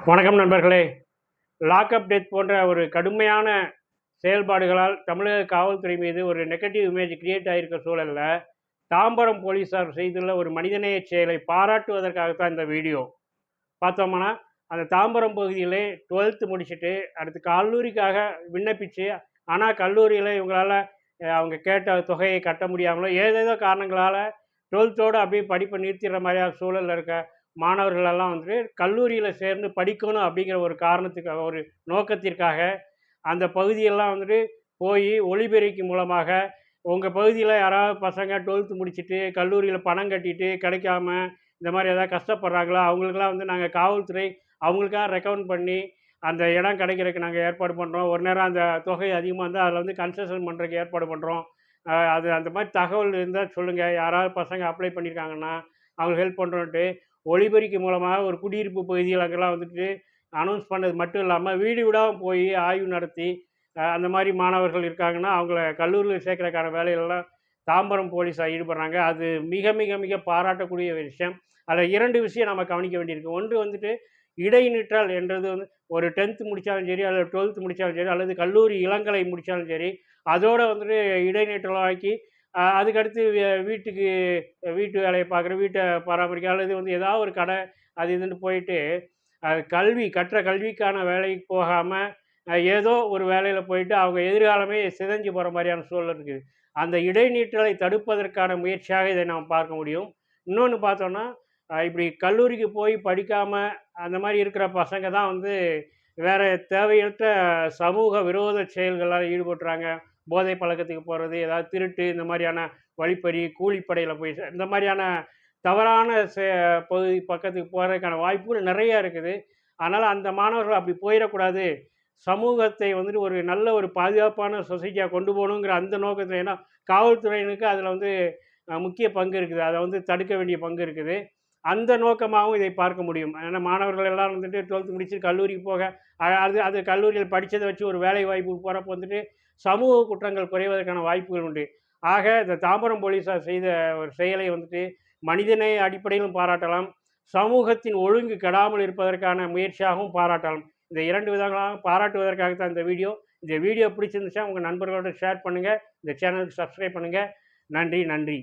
வணக்கம் நண்பர்களே. Lockup death போன்ற ஒரு கடுமையான செயல்பாடுகளால் தமிழக காவல்துறை மீது ஒரு நெகட்டிவ் இமேஜ் கிரியேட் ஆகியிருக்க சூழலில் தாம்பரம் போலீஸார் செய்துள்ள ஒரு மனிதநேய செயலை பாராட்டுவதற்காகத்தான் இந்த வீடியோ. பார்த்தோம்னா அந்த தாம்பரம் பகுதியிலே 12th முடிச்சுட்டு அடுத்து கல்லூரிக்காக விண்ணப்பிச்சு, ஆனால் கல்லூரியில் இவங்களால் அவங்க கேட்ட தொகையை கட்ட முடியாமலோ ஏதேதோ காரணங்களால் 12th அப்படியே படிப்பை நிறுத்திடுற மாதிரியான சூழலில் இருக்க மாணவர்களெல்லாம் வந்துட்டு கல்லூரியில் சேர்ந்து படிக்கணும் அப்படிங்கிற ஒரு காரணத்துக்காக, ஒரு நோக்கத்திற்காக அந்த பகுதியெல்லாம் வந்துட்டு போய் ஒலிபெருக்கி மூலமாக உங்கள் பகுதியில் யாராவது பசங்க 12th முடிச்சுட்டு கல்லூரியில் பணம் கட்டிட்டு கிடைக்காம இந்த மாதிரி ஏதாவது கஷ்டப்படுறாங்களா, அவங்களுக்கெல்லாம் வந்து நாங்கள் காவல்துறை அவங்களுக்காக ரெக்கமெண்ட் பண்ணி அந்த இடம் கிடைக்கிறதுக்கு நாங்கள் ஏற்பாடு பண்ணுறோம். ஒரு நேரம் அந்த தொகை அதிகமாக இருந்தால் அதில் வந்து கன்செஷன் பண்ணுறதுக்கு ஏற்பாடு பண்ணுறோம். அது அந்த மாதிரி தகவல் இருந்தால் சொல்லுங்கள், யாராவது பசங்க அப்ளை பண்ணியிருக்காங்கன்னா அவங்களுக்கு ஹெல்ப் பண்ணுறோன்ட்டு ஒலிபெருக்கி மூலமாக ஒரு குடியிருப்பு பகுதிகள் அங்கெல்லாம் வந்துட்டு அனௌன்ஸ் பண்ணது மட்டும் இல்லாமல் வீடு வீடாக போய் ஆய்வு நடத்தி அந்த மாதிரி மாணவர்கள் இருக்காங்கன்னா அவங்கள கல்லூரியில் சேர்க்கறதுக்கான வேலைகளெல்லாம் தாம்பரம் போலீஸார் ஈடுபடுறாங்க. அது மிக மிக மிக பாராட்டக்கூடிய விஷயம். அதில் 2 விஷயம் நம்ம கவனிக்க வேண்டியிருக்கு. ஒன்று வந்துட்டு இடைநிற்றல் என்றது வந்து ஒரு 10th முடித்தாலும் சரி, அல்லது 12th முடித்தாலும் சரி, அல்லது கல்லூரி இளங்கலை முடித்தாலும் சரி, அதோடு வந்துட்டு இடைநிற்றலாக்கி அதுக்கடுத்து வீட்டுக்கு வீட்டு வேலையை பார்க்குற, வீட்டை பராமரிக்க, அல்லது வந்து ஏதாவது ஒரு கடை அது இதுன்னு போயிட்டு கற்ற கல்விக்கான வேலைக்கு போகாமல் ஏதோ ஒரு வேலையில் போயிட்டு அவங்க எதிர்காலமே சிதைஞ்சு போகிற மாதிரியான சூழல் இருக்குது. அந்த இடைநிற்றலை தடுப்பதற்கான முயற்சியாக இதை நாம் பார்க்க முடியும். இன்னொன்று பார்த்தோன்னா, இப்படி கல்லூரிக்கு போய் படிக்காமல் அந்த மாதிரி இருக்கிற பசங்க தான் வந்து வேறு தேவையற்ற சமூக விரோத செயல்களால் ஈடுபட்டுறாங்க. போதை பழக்கத்துக்கு போகிறது, ஏதாவது திருட்டு, இந்த மாதிரியான வழிப்பறி, கூலிப்படையில் போய் இந்த மாதிரியான தவறான பகுதி பக்கத்துக்கு போகிறதுக்கான வாய்ப்புகள் நிறையா இருக்குது. அதனால் அந்த மாணவர்கள் அப்படி போயிடக்கூடாது, சமூகத்தை வந்துட்டு ஒரு நல்ல ஒரு பாதுகாப்பான சொசைட்டியாக கொண்டு போகணுங்கிற அந்த நோக்கத்தில், ஏன்னா காவல்துறையினருக்கு அதில் வந்து முக்கிய பங்கு இருக்குது, அதை வந்து தடுக்க வேண்டிய பங்கு இருக்குது. அந்த நோக்கமாகவும் இதை பார்க்க முடியும். ஏன்னா மாணவர்கள் எல்லாம் வந்துட்டு 12th முடிச்சு கல்லூரிக்கு போக அது கல்லூரியில் படித்ததை வச்சு ஒரு வேலை வாய்ப்புக்கு போகிறப்ப வந்துட்டு சமூக குற்றங்கள் குறைவதற்கான வாய்ப்புகள் உண்டு. ஆக இந்த தாம்பரம் போலீஸார் செய்த ஒரு செயலை வந்துட்டு மனிதநேய அடிப்படையிலும் பாராட்டலாம், சமூகத்தின் ஒழுங்கு கெடாமல் இருப்பதற்கான முயற்சியாகவும் பாராட்டலாம். இந்த 2 விதங்களாக பாராட்டுவதற்காகத்தான் இந்த வீடியோ. இந்த வீடியோ பிடிச்சிருந்துச்சா உங்கள் நண்பர்களோட ஷேர் பண்ணுங்கள். இந்த சேனலுக்கு சப்ஸ்கிரைப் பண்ணுங்கள். நன்றி.